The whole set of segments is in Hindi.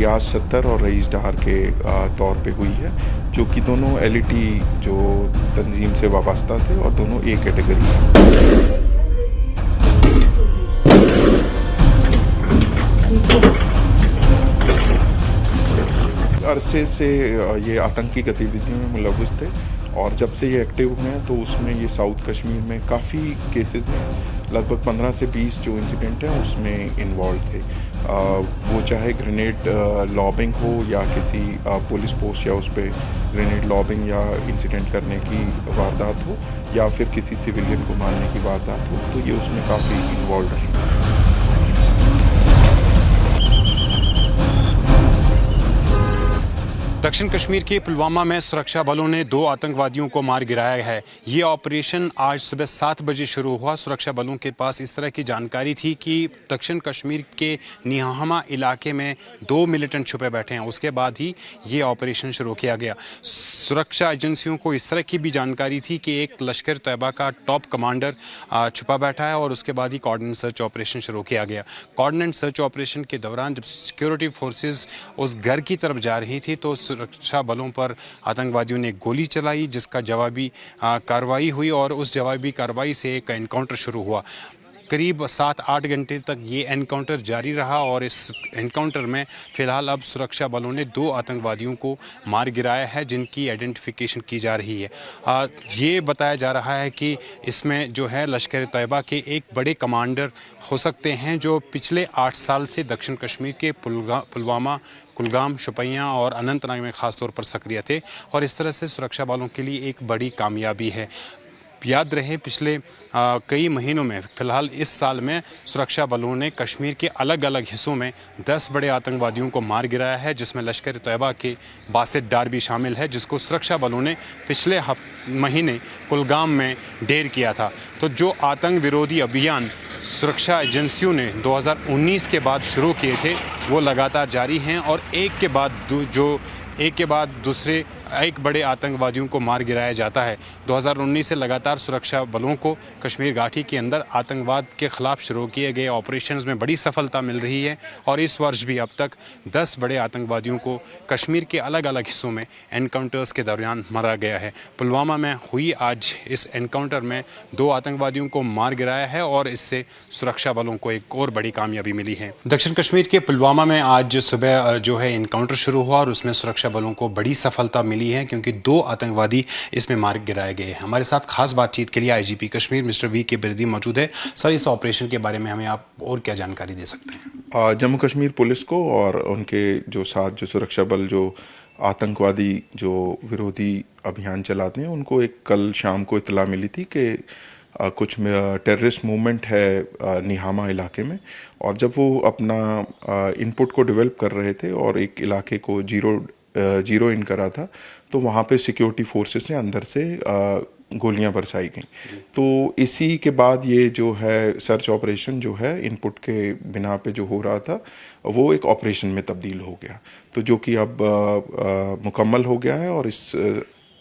रियाज सत्तर और रईस डहार के तौर पे हुई है, जो कि दोनों एलईटी जो तंजीम से वाबस्ता थे और दोनों ए कैटेगरी हैं। अरसे से ये आतंकी गतिविधियों में मुलव्वस थे और जब से ये एक्टिव हुए हैं तो उसमें ये साउथ कश्मीर में काफ़ी केसेस में लगभग 15 से 20 जो इंसिडेंट हैं उसमें इन्वॉल्व थे। वो चाहे ग्रेनेड लॉबिंग हो या किसी पुलिस पोस्ट या उस पर ग्रेनेड लॉबिंग या इंसिडेंट करने की वारदात हो या फिर किसी सिविलियन को मारने की वारदात हो, तो ये उसमें काफ़ी इन्वॉल्व रहे। दक्षिण कश्मीर के पुलवामा में सुरक्षा बलों ने 2 आतंकवादियों को मार गिराया है। ये ऑपरेशन आज सुबह 7 बजे शुरू हुआ। सुरक्षा बलों के पास इस तरह की जानकारी थी कि दक्षिण कश्मीर के निहामा इलाके में 2 मिलिटेंट छुपे बैठे हैं। उसके बाद ही ये ऑपरेशन शुरू किया गया। सुरक्षा एजेंसियों को इस तरह की भी जानकारी थी कि एक लश्कर तैयबा का टॉप कमांडर छुपा बैठा है और उसके बाद ही कोऑर्डिनेट सर्च ऑपरेशन शुरू किया गया। कोऑर्डिनेट सर्च ऑपरेशन के दौरान जब सिक्योरिटी फोर्सेस उस घर की तरफ जा रही थी तो सुरक्षा बलों पर आतंकवादियों ने गोली चलाई, जिसका जवाबी कार्रवाई हुई और उस जवाबी कार्रवाई से एक एनकाउंटर शुरू हुआ। करीब 7-8 घंटे तक ये एनकाउंटर जारी रहा और इस एनकाउंटर में फ़िलहाल अब सुरक्षा बलों ने 2 आतंकवादियों को मार गिराया है, जिनकी आइडेंटिफिकेशन की जा रही है। ये बताया जा रहा है कि इसमें जो है लश्कर तैयबा के एक बड़े कमांडर हो सकते हैं जो पिछले 8 साल से दक्षिण कश्मीर के पुलवामा, कुलगाम, शोपियां और अनंतनाग में ख़ास तौर पर सक्रिय थे और इस तरह से सुरक्षा बलों के लिए एक बड़ी कामयाबी है। याद रहे पिछले कई महीनों में, फ़िलहाल इस साल में सुरक्षा बलों ने कश्मीर के अलग अलग हिस्सों में 10 बड़े आतंकवादियों को मार गिराया है, जिसमें लश्कर तैयबा के बासित डार भी शामिल है, जिसको सुरक्षा बलों ने पिछले महीने कुलगाम में ढेर किया था। तो जो आतंक विरोधी अभियान सुरक्षा एजेंसियों ने 2019 के बाद शुरू किए थे वो लगातार जारी हैं और एक के बाद दूसरे एक बड़े आतंकवादियों को मार गिराया जाता है। 2019 से लगातार सुरक्षा बलों को कश्मीर घाटी के अंदर आतंकवाद के ख़िलाफ़ शुरू किए गए ऑपरेशंस में बड़ी सफलता मिल रही है और इस वर्ष भी अब तक 10 बड़े आतंकवादियों को कश्मीर के अलग अलग हिस्सों में एनकाउंटर्स के दौरान मारा गया है। पुलवामा में हुई आज इस एनकाउंटर में 2 आतंकवादियों को मार गिराया है और इससे सुरक्षा बलों को एक और बड़ी कामयाबी मिली है। दक्षिण कश्मीर के पुलवामा में आज सुबह जो है एनकाउंटर शुरू हुआ और उसमें सुरक्षा बलों को बड़ी सफलता मिली है क्योंकि 2 आतंकवादी इसमें मार गिराए गए हैं। हमारे साथ खास बातचीत के लिए IGP Kashmir mister VK. Birdi मौजूद है। सर, इस ऑपरेशन के बारे में हमें आप और क्या जानकारी दे सकते हैं? जम्मू कश्मीर पुलिस को और उनके जो साथ जो सुरक्षा बल जो आतंकवादी जो विरोधी अभियान चलाते हैं, उनको एक कल शाम को इत्तला मिली थी कि कुछ टेररिस्ट मूवमेंट है निहामा इलाके में, और जब वो अपना इनपुट को डेवलप कर रहे थे और एक इलाके को जीरो इन करा था तो वहाँ पे सिक्योरिटी फोर्सेस ने अंदर से गोलियां बरसाई गई। तो इसी के बाद ये जो है सर्च ऑपरेशन जो है इनपुट के बिना पे जो हो रहा था वो एक ऑपरेशन में तब्दील हो गया, तो जो कि अब मुकम्मल हो गया है और इस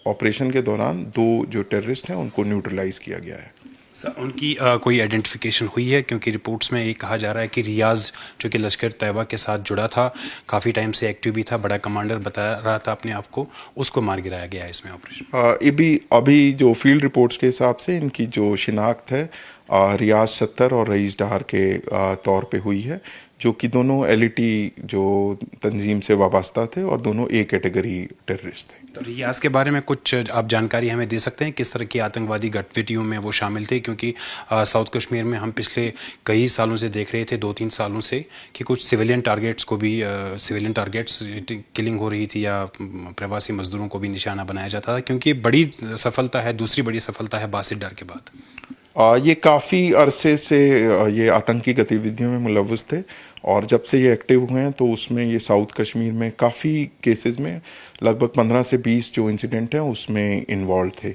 ऑपरेशन के दौरान 2 जो टेररिस्ट हैं उनको न्यूट्रलाइज किया गया है। सर, उनकी कोई आइडेंटिफिकेशन हुई है? क्योंकि रिपोर्ट्स में ये कहा जा रहा है कि रियाज जो कि लश्कर तैयबा के साथ जुड़ा था, काफ़ी टाइम से एक्टिव भी था, बड़ा कमांडर बता रहा था अपने आप को, उसको मार गिराया गया है इसमें ऑपरेशन। अभी जो फील्ड रिपोर्ट्स के हिसाब से इनकी जो शिनाख्त है रियाज सत्तर और रईस डहार के तौर पे हुई है, जो कि दोनों एलईटी जो तंजीम से वाबस्ता थे और दोनों ए कैटेगरी टेररिस्ट थे। तो रियाज के बारे में कुछ आप जानकारी हमें दे सकते हैं, किस तरह की आतंकवादी गतिविधियों में वो शामिल थे? क्योंकि साउथ कश्मीर में हम पिछले कई सालों से देख रहे थे, 2-3 सालों से, कि कुछ सिविलियन टारगेट्स किलिंग हो रही थी या प्रवासी मजदूरों को भी निशाना बनाया जाता था, क्योंकि बड़ी सफलता है, दूसरी बड़ी सफलता है बासित डार के बाद। ये काफ़ी अरसे से ये आतंकी गतिविधियों में मुलव्वस थे और जब से ये एक्टिव हुए हैं तो उसमें ये साउथ कश्मीर में काफ़ी केसेस में लगभग 15 से 20 जो इंसिडेंट हैं उसमें इन्वॉल्व थे।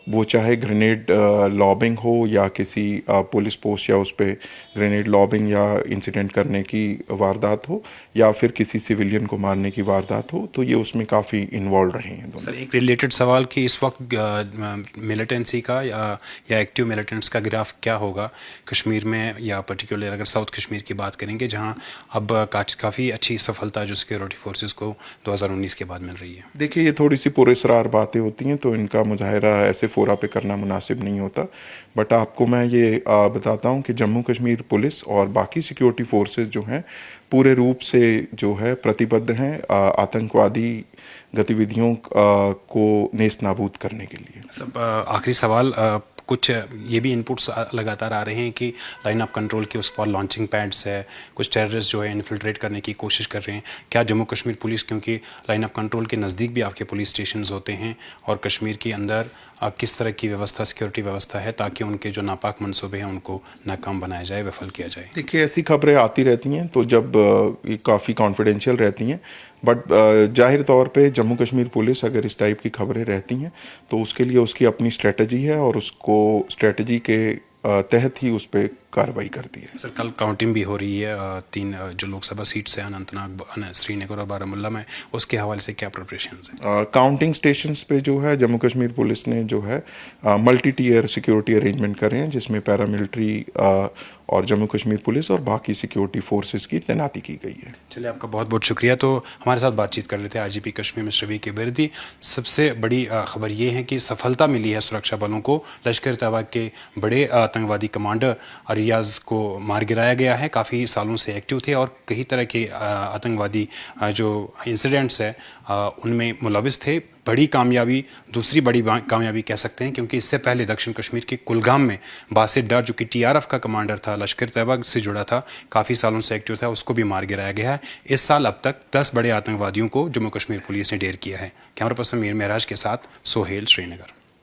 वो चाहे ग्रेनेड लॉबिंग हो या किसी पुलिस पोस्ट या उस पर ग्रेनेड लॉबिंग या इंसिडेंट करने की वारदात हो या फिर किसी सिविलियन को मारने की वारदात हो, तो ये उसमें काफ़ी इन्वॉल्व रहे हैं। सर, एक रिलेटेड सवाल कि इस वक्त मिलिटेंसी का या एक्टिव मिलिटेंट्स का ग्राफ क्या होगा कश्मीर में, या पर्टिकुलर अगर साउथ कश्मीर की बात करेंगे, जहां अब काफ़ी अच्छी सफलता जो सिक्योरिटी फोर्सेस को 2019 के बाद मिल रही है। देखिए, ये थोड़ी सी पुरस्कार बातें होती हैं, तो इनका मुजाहिरा ऐसे फोरा पे करना मुनासिब नहीं होता। बट आपको मैं ये बताता हूँ कि जम्मू कश्मीर पुलिस और बाकी सिक्योरिटी फोर्सेस जो हैं पूरे रूप से जो है प्रतिबद्ध हैं आतंकवादी गतिविधियों को नेस्त नाबूद करने के लिए। सब आखिरी सवाल, कुछ ये भी इनपुट्स लगातार आ रहे हैं कि लाइन ऑफ कंट्रोल के उस पर लॉन्चिंग पैड्स है, कुछ टेररिस्ट जो है इन्फिल्ट्रेट करने की कोशिश कर रहे हैं। क्या जम्मू कश्मीर पुलिस, क्योंकि लाइन ऑफ कंट्रोल के नज़दीक भी आपके पुलिस स्टेशंस होते हैं, और कश्मीर के अंदर किस तरह की व्यवस्था, सिक्योरिटी व्यवस्था है ताकि उनके जो नापाक मनसूबे हैं उनको नाकाम बनाया जाए, विफल किया जाए? देखिए, ऐसी खबरें आती रहती हैं, तो जब ये काफ़ी कॉन्फिडेंशियल रहती हैं, बट जाहिर तौर पे जम्मू कश्मीर पुलिस अगर इस टाइप की खबरें रहती हैं तो उसके लिए उसकी अपनी स्ट्रेटजी है और उसको स्ट्रेटजी के तहत ही उस पर कार्रवाई करती है। सर, कल काउंटिंग भी हो रही है, 3 जो लोकसभा सीट्स हैं अनंतनाग, श्रीनगर और बारामुल्ला में, उसके हवाले से क्या प्रिपरेशंस हैं? काउंटिंग स्टेशंस पे जो है जम्मू कश्मीर पुलिस ने जो है मल्टी टीयर सिक्योरिटी अरेंजमेंट करे हैं, जिसमें पैरामिलिट्री और जम्मू कश्मीर पुलिस और बाकी सिक्योरिटी फोर्सेस की तैनाती की गई है। चलिए, आपका बहुत बहुत शुक्रिया। तो हमारे साथ बातचीत कर रहे थे आईजीपी कश्मीर मिस्टर वी के बिरदी। सबसे बड़ी खबर ये है कि सफलता मिली है सुरक्षा बलों को। लश्कर तैयबा के बड़े आतंकवादी कमांडर रियाज को मार गिराया गया है। काफ़ी सालों से एक्टिव थे और कई तरह के आतंकवादी जो इंसिडेंट्स है उनमें मुलविस थे। बड़ी कामयाबी, दूसरी बड़ी कामयाबी कह सकते हैं, क्योंकि इससे पहले दक्षिण कश्मीर के कुलगाम में बासित डार, जो कि टीआरएफ का कमांडर था, लश्कर तैयबा से जुड़ा था, काफ़ी सालों से एक्टिव था, उसको भी मार गिराया गया है। इस साल अब तक 10 बड़े आतंकवादियों को जम्मू कश्मीर पुलिस ने ढेर किया है। कैमरा पर्सन मीर महराज के साथ सोहेल, श्रीनगर।